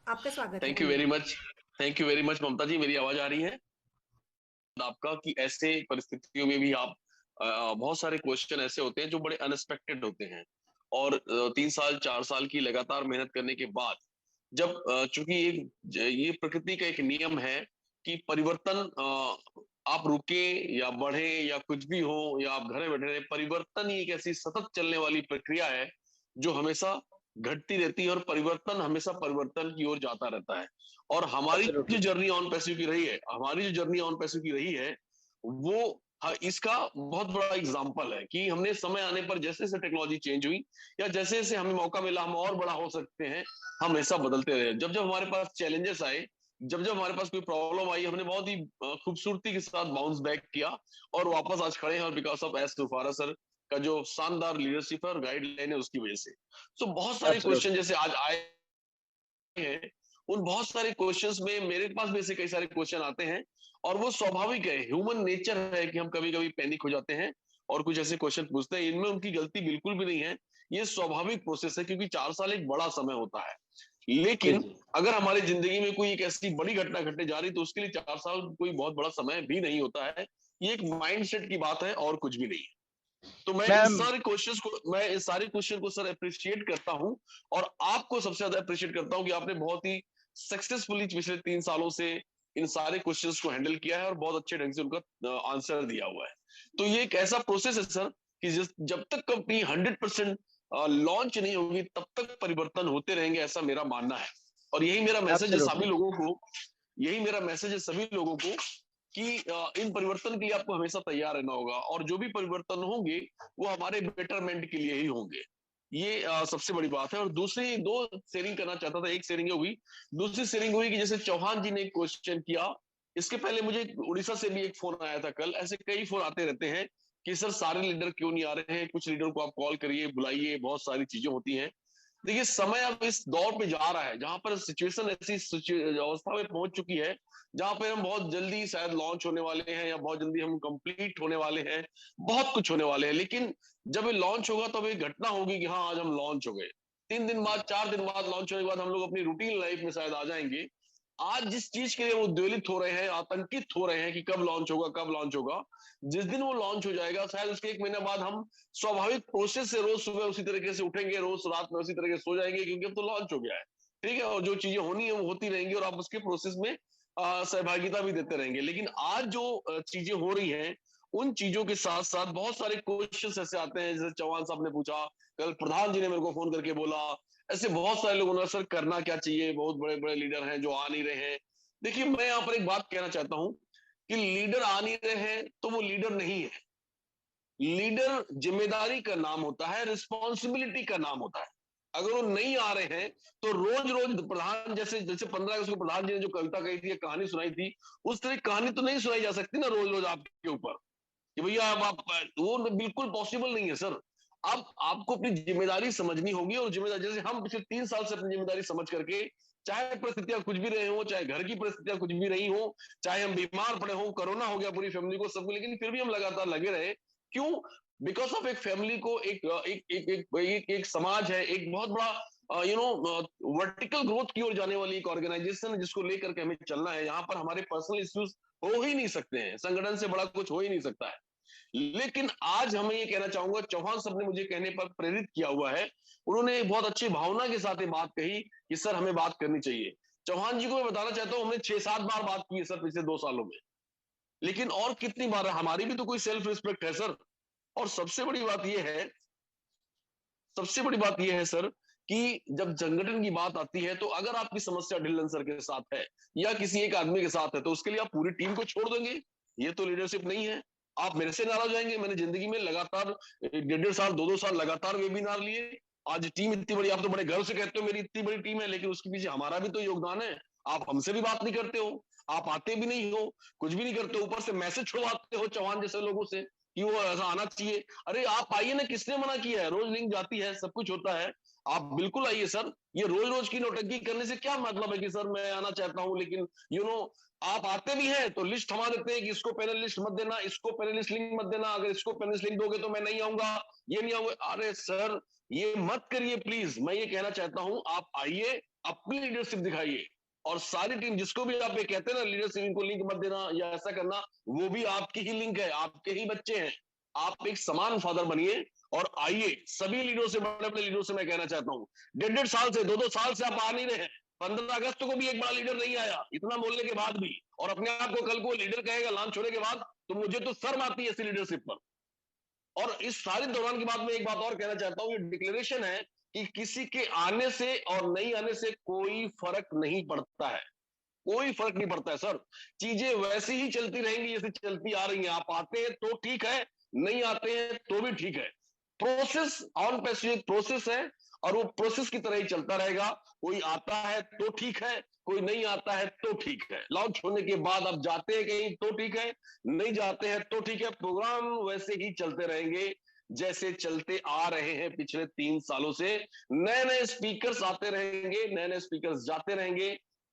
आपका स्वागत है, थैंक यू बोलिए। Very much. Thank you very much Mamta ji, मेरी आवाज आ रही है आपका? कि ऐसे परिस्थितियों में भी आप बहुत सारे क्वेश्चन ऐसे होते हैं जो बड़े अनएक्सपेक्टेड होते हैं। और 3 साल 4 साल की लगातार मेहनत करने के बाद जब चूंकि ये प्रकृति का एक नियम है कि परिवर्तन, आप रुके या बढ़े या कुछ भी हो या आप घरे बैठे रहे, परिवर्तन ही एक ऐसी सतत चलने वाली प्रक्रिया है जो हमेशा घटती रहती है और परिवर्तन हमेशा परिवर्तन की ओर जाता रहता है। और हमारी जो एब्सोल्युटली। जर्नी ऑन पैसिव की रही है, हमारी जो जर्नी ऑन पैसिव की रही है वो, हाँ, इसका बहुत बड़ा एग्जाम्पल है कि हमने समय आने पर जैसे जैसे टेक्नोलॉजी चेंज हुई या जैसे जैसे हमें मौका मिला हम और बड़ा हो सकते हैं, हम ऐसा बदलते रहे। जब जब हमारे पास चैलेंजेस आए, जब जब हमारे पास कोई प्रॉब्लम आई, हमने बहुत ही खूबसूरती के साथ बाउंस बैक किया और वापस आज खड़े हैं। और बिकॉज ऑफ एस तुफारा सर का जो शानदार लीडरशिप है और गाइडलाइन है उसकी वजह से। तो बहुत सारे क्वेश्चन एब्सोल्युटली। जैसे आज आए हैं, उन बहुत सारे क्वेश्चंस में मेरे पास भी ऐसे कई सारे क्वेश्चन आते हैं। और वो स्वाभाविक है, ह्यूमन नेचर है कि हम कभी कभी पैनिक हो जाते हैं और कुछ ऐसे क्वेश्चन पूछते हैं। इनमें उनकी गलती बिल्कुल भी नहीं है, ये स्वाभाविक प्रोसेस है क्योंकि 4 साल एक बड़ा समय होता है। जी लेकिन जी। अगर हमारी जिंदगी में कोई एक ऐसी बड़ी घटना घटने जा रही तो उसके लिए 4 साल कोई बहुत बड़ा समय भी नहीं होता है। ये एक माइंडसेट की बात है और कुछ भी नहीं है। तो मैम। मैं इस सारे क्वेश्चन को सर अप्रिशिएट करता हूं। और आपको सबसे ज्यादा अप्रिशिएट करता हूं कि आपने बहुत ही सक्सेसफुली पिछले 3 सालों से इन सारे क्वेश्चंस को हैंडल किया है और बहुत अच्छे ढंग से उनका आंसर दिया हुआ है। तो ये एक ऐसा प्रोसेस है सर कि जब तक कंपनी 100% लॉन्च नहीं होगी तब तक परिवर्तन होते रहेंगे, ऐसा मेरा मानना है। और यही मेरा मैसेज है सभी एब्सोल्युटली। लोगों को, यही मेरा मैसेज है सभी लोगों को कि इन परिवर्तन के लिए आपको हमेशा तैयार रहना होगा और जो भी परिवर्तन होंगे वो हमारे बेटरमेंट के लिए ही होंगे। ये सबसे बड़ी बात है। और दूसरी दो शेयरिंग करना चाहता था, एक शेयरिंग हुई, दूसरी शेयरिंग हुई कि जैसे चौहान जी ने एक क्वेश्चन किया। इसके पहले मुझे उड़ीसा से भी एक फोन आया था कल, ऐसे कई फोन आते रहते हैं कि सर सारे लीडर क्यों नहीं आ रहे हैं, कुछ लीडर को आप कॉल करिए, बुलाइए, बहुत सारी चीजें होती हैं। देखिए समय अब इस दौर पे जा रहा है जहां पर सिचुएशन ऐसी अवस्था में पहुंच चुकी है जहां पे हम बहुत जल्दी शायद लॉन्च होने वाले हैं या बहुत जल्दी हम कंप्लीट होने वाले हैं, बहुत कुछ होने वाले हैं। लेकिन जब ये लॉन्च होगा तब एक घटना होगी कि हाँ आज हम लॉन्च हो गए। 3 दिन बाद 4 दिन बाद लॉन्च होने के बाद हम लोग अपनी रूटीन लाइफ में शायद आ जाएंगे। आज जिस चीज के लिए वो उद्वेलित हो रहे हैं, आतंकित हो रहे हैं कि कब लॉन्च होगा कब लॉन्च होगा, जिस दिन वो लॉन्च हो जाएगा शायद उसके 1 महीने बाद हम स्वाभाविक प्रोसेस से रोज सुबह उसी तरीके से उठेंगे, रोज रात में उसी तरीके से सो जाएंगे क्योंकि अब तो लॉन्च हो गया है। ठीक है, और जो चीजें होनी है वो होती रहेंगी और आप उसके प्रोसेस में सहभागिता भी देते रहेंगे। लेकिन आज जो चीजें हो रही हैं उन चीजों के साथ साथ बहुत सारे क्वेश्चन ऐसे आते हैं, जैसे चौहान साहब ने पूछा, कल प्रधान जी ने मेरे को फोन करके बोला, ऐसे बहुत सारे लोगों ने सर करना क्या चाहिए, बहुत बड़े बड़े लीडर हैं जो आ नहीं रहे हैं। देखिए मैं यहाँ पर एक बात कहना चाहता हूँ कि लीडर आ नहीं रहे हैं तो वो लीडर नहीं है। लीडर जिम्मेदारी का नाम होता है, रिस्पॉन्सिबिलिटी का नाम होता है। अगर वो नहीं आ रहे हैं तो रोज रोज प्रधान जैसे जैसे 15 अगस्त को प्रधान जी ने जो कविता कही थी, कहानी सुनाई थी, उस तरह की कहानी तो नहीं सुनाई जा सकती ना रोज रोज आपके ऊपर कि भैया अब आप, वो बिल्कुल पॉसिबल नहीं है सर। अब आपको अपनी जिम्मेदारी समझनी होगी और जिम्मेदारी जैसे हम पिछले 3 साल से अपनी जिम्मेदारी समझ करके, चाहे परिस्थितियां कुछ भी रहे हो, चाहे घर की परिस्थितियां कुछ भी रही हो, चाहे हम बीमार पड़े हो, कोरोना हो गया पूरी फैमिली को सबको, लेकिन फिर भी हम लगातार लगे रहे। क्यों? बिकॉज ऑफ एक फैमिली को एक समाज है, एक बहुत बड़ा वर्टिकल ग्रोथ की ओर जाने वाली एक ऑर्गेनाइजेशन है जिसको लेकर के हमें चलना है। यहाँ पर हमारे पर्सनल इश्यूज हो ही नहीं सकते हैं, संगठन से बड़ा कुछ हो ही नहीं सकता है। लेकिन आज हमें ये कहना चाहूंगा, चौहान साहब ने मुझे कहने पर प्रेरित किया हुआ है। उन्होंने बहुत अच्छी भावना के साथ ये बात कही कि सर हमें बात करनी चाहिए। चौहान जी को मैं बताना चाहता हूं, हमने 6-7 बार बात की है सर पिछले 2 सालों में। लेकिन और कितनी बार, हमारी भी तो कोई सेल्फ रिस्पेक्ट है सर। और सबसे बड़ी बात यह है सर कि जब संगठन की बात आती है तो अगर आपकी समस्या ढिल्लन सर के साथ है या किसी एक आदमी के साथ है तो उसके लिए आप पूरी टीम को छोड़ देंगे? ये तो लीडरशिप नहीं है। आप मेरे से नाराज जाएंगे? मैंने जिंदगी में लगातार 1.5 साल 2-2 साल लगातार वेबिनार लिए। आज टीम इतनी बड़ी, आप तो बड़े गर्व से कहते हो मेरी इतनी बड़ी टीम है, लेकिन उसके पीछे हमारा भी तो योगदान है। आप हमसे भी बात नहीं करते हो, आप आते भी नहीं हो, कुछ भी नहीं करते हो, ऊपर से मैसेज छुड़वाते हो चौहान जैसे लोगों से कि वो ऐसा आना चाहिए। अरे आप आइए ना, किसने मना किया है? रोज लिंक जाती है, सब कुछ होता है, आप बिल्कुल आइए सर। ये रोज रोज की नौटंकी करने से क्या मतलब है कि सर मैं आना चाहता हूं लेकिन आप आते भी हैं तो लिस्ट थमा देते हैं कि इसको पैनलिस्ट मत देना, इसको पैनलिस्ट लिंक मत देना, अगर इसको पैनलिस्ट लिंक दोगे तो मैं नहीं आऊंगा, ये नहीं आऊंगा। अरे सर ये मत करिए प्लीज, मैं ये कहना चाहता हूं आप आइए, अपनी लीडरशिप दिखाइए, और सारी टीम जिसको भी आप ये कहते हैं ना लीडरशिप, इनको लिंक मत देना या ऐसा करना, वो भी आपकी ही लिंक है, आपके ही बच्चे हैं। आप एक समान फादर बनिए और आइए। सभी लीडरों से, बड़े बड़े लीडरों से मैं कहना चाहता हूँ, 1.5 साल से, 2-2 साल से आप आ नहीं रहे हैं। 15 अगस्त को भी एक बड़ा लीडर नहीं आया, इतना बोलने के बाद भी, और अपने आप को कल को लीडर कहेगा लांच छोड़ने के बाद, तो मुझे तो शर्म आती है ऐसी लीडरशिप पर। और इस सारी दौरान की बात में एक बात और कहना चाहता हूं, ये डिक्लेरेशन है कि किसी के आने से और नहीं आने से कोई फर्क नहीं पड़ता है, कोई फर्क नहीं पड़ता है सर। चीजें वैसी ही चलती रहेंगी जैसे चलती आ रही हैं। आप आते हैं तो ठीक है, नहीं आते हैं तो भी ठीक है। प्रोसेस ऑन पैसिव एक प्रोसेस है, और वो प्रोसेस की तरह ही चलता रहेगा। कोई आता है तो ठीक है, कोई नहीं आता है तो ठीक है। लॉन्च होने के बाद आप जाते हैं कहीं तो ठीक है, नहीं जाते हैं तो ठीक है। प्रोग्राम वैसे ही चलते रहेंगे जैसे चलते आ रहे हैं पिछले 3 सालों से। नए नए स्पीकर्स आते रहेंगे, नए नए स्पीकर्स जाते रहेंगे।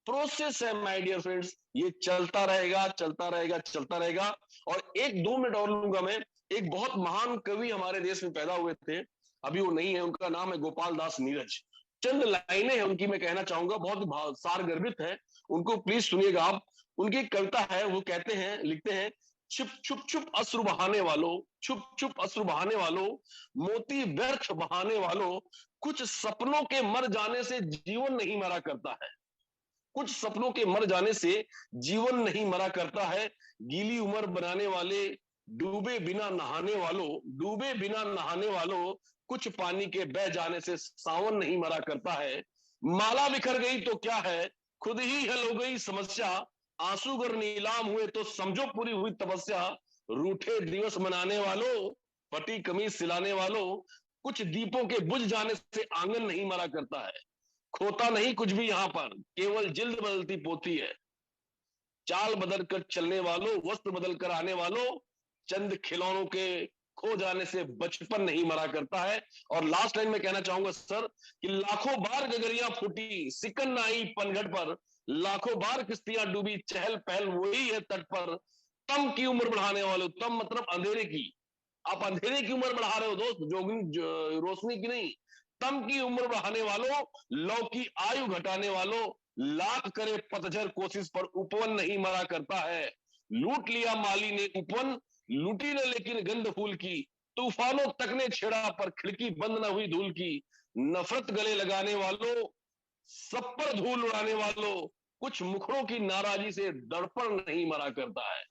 प्रोसेस है माय डियर फ्रेंड्स, ये चलता रहेगा, चलता रहेगा, चलता रहेगा। और एक 2 मिनट और लूंगा मैं। एक बहुत महान कवि हमारे देश में पैदा हुए थे, अभी वो नहीं है, उनका नाम है गोपाल दास नीरज। चंद लाइनें हैं उनकी मैं कहना चाहूंगा, बहुत सार गर्भित है, उनको प्लीज सुनिएगा आप। उनकी एक कविता है, वो कहते हैं, लिखते हैं, छुप छुप छुप अश्रु बहाने वालों, छुप छुप अश्रु बहाने वालों, मोती व्यर्थ बहाने वालों, कुछ सपनों के मर जाने से जीवन नहीं मरा करता है। कुछ सपनों के मर जाने से जीवन नहीं मरा करता है। गीली उम्र बनाने वाले, डूबे बिना नहाने वालों, डूबे बिना नहाने वालों, कुछ पानी के बह जाने से सावन नहीं मरा करता है। माला बिखर गई तो क्या है, खुद ही हल हो गई समस्या। आंसू गर नीलाम हुए तो समझो पूरी हुई तपस्या। रूठे दिवस मनाने वालों, फटी कमीज सिलाने वालों, कुछ दीपों के बुझ जाने से आंगन नहीं मरा करता है। खोता नहीं कुछ भी यहां पर, केवल जिल्द बदलती पोती है। चाल बदल कर चलने वालों, वस्त्र बदल कर आने वालों, चंद खिलौनों के खो जाने से बचपन नहीं मरा करता है। और लास्ट लाइन में कहना चाहूंगा सर, कि लाखों बार गगरियां फूटी, सिकन न आई पनघट पर, लाखों बार किश्तियां डूबी, चहल पहल वही है तट पर। तम की उम्र बढ़ाने वालों, तम मतलब अंधेरे की, आप अंधेरे की उम्र बढ़ा रहे हो दोस्त, रोशनी की नहीं। तम की उम्र बढ़ाने वालों, लौ की आयु घटाने वालों, लाख करे पतझर कोशिश पर उपवन नहीं मरा करता है। लूट लिया माली ने उपवन, लूटी ने लेकिन गंध फूल की। तूफानों तक ने छेड़ा पर खिड़की बंद न हुई धूल की। नफरत गले लगाने वालों, सब पर धूल उड़ाने वालों, कुछ मुखड़ों की नाराजगी से दर्पण नहीं मरा करता है।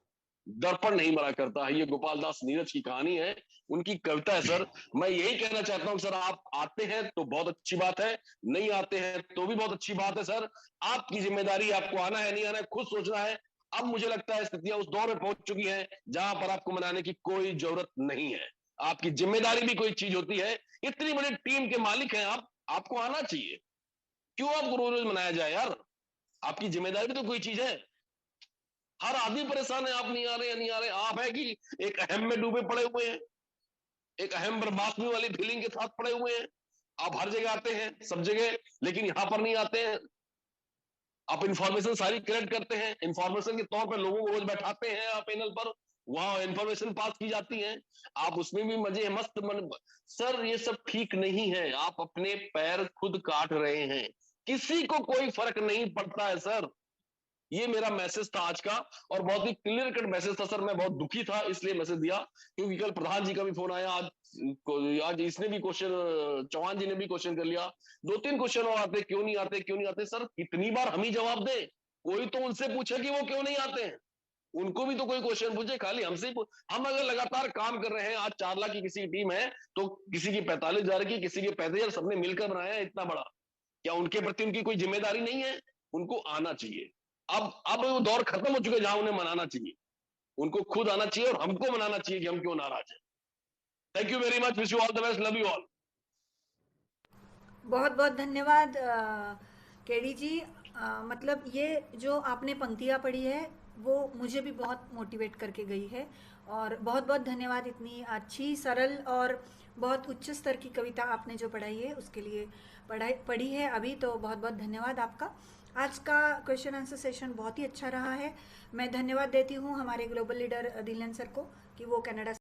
दर्पण नहीं मरा करता है। ये गोपाल दास नीरज की कहानी है, उनकी कविता है सर। मैं यही कहना चाहता हूं सर, आप आते हैं तो बहुत अच्छी बात है, नहीं आते हैं तो भी बहुत अच्छी बात है सर। आपकी जिम्मेदारी, आपको आना है नहीं आना है खुद सोचना है। अब मुझे लगता है स्थितियां उस दौर में पहुंच चुकी हैं जहां पर आपको मनाने की कोई जरूरत नहीं है। आपकी जिम्मेदारी भी कोई चीज होती है। इतनी बड़ी टीम के मालिक हैं आप, आपको आना चाहिए। क्यों आपको रोज रोज मनाया जाए यार? आपकी जिम्मेदारी भी तो कोई चीज है। हर आदमी परेशान है, आप नहीं आ रहे, नहीं आ रहे। आप है कि एक अहम में डूबे पड़े हुए हैं, एक अहम बर्बादगी वाली फीलिंग के साथ पड़े हुए हैं। आप हर जगह आते हैं, सब जगह, लेकिन यहां पर नहीं आते हैं। आप इंफॉर्मेशन सारी कलेक्ट करते हैं, इंफॉर्मेशन के तौर पर लोगों को रोज बैठाते हैं आप पैनल पर, वहां इंफॉर्मेशन पास की जाती है। आप उसमें भी मजे मस्त मन। सर ये सब ठीक नहीं है, आप अपने पैर खुद काट रहे हैं। किसी को कोई फर्क नहीं पड़ता है सर। ये मेरा मैसेज था आज का, और बहुत ही क्लियर कट मैसेज था सर। मैं बहुत दुखी था इसलिए मैसेज दिया, क्योंकि कल प्रधान जी का भी फोन आया, आज इसने भी क्वेश्चन, चौहान जी ने भी क्वेश्चन कर लिया। 2-3 क्वेश्चन और आते, क्यों नहीं आते, क्यों नहीं आते। सर कितनी बार हम ही जवाब दें? कोई तो उनसे पूछे कि वो क्यों नहीं आते हैं। उनको भी तो कोई क्वेश्चन पूछे, खाली हमसे ही हम अगर लगातार काम कर रहे हैं, आज 4 लाख की किसी की टीम है, तो किसी की 45,000 की, किसी की 35,000, सबने मिलकर बनाया है इतना बड़ा। क्या उनके प्रति उनकी कोई जिम्मेदारी नहीं है? उनको आना चाहिए। अब वो दौर खत्म हो चुका है जहां उन्हें मनाना चाहिए। उनको खुद आना चाहिए और हमको मनाना चाहिए कि हम क्यों नाराज हैं। Thank you very much, wish you all the best, love you all. बहुत बहुत धन्यवाद केडी जी। मतलब ये जो आपने पंक्तियाँ पढ़ी है वो मुझे भी बहुत मोटिवेट करके गई है। और बहुत बहुत धन्यवाद, इतनी अच्छी सरल और बहुत उच्च स्तर की कविता आपने जो पढ़ाई है उसके लिए, पढ़ी है अभी, तो बहुत बहुत धन्यवाद आपका। आज का क्वेश्चन आंसर सेशन बहुत ही अच्छा रहा है। मैं धन्यवाद देती हूँ हमारे ग्लोबल लीडर दिलन सर को कि वो कनाडा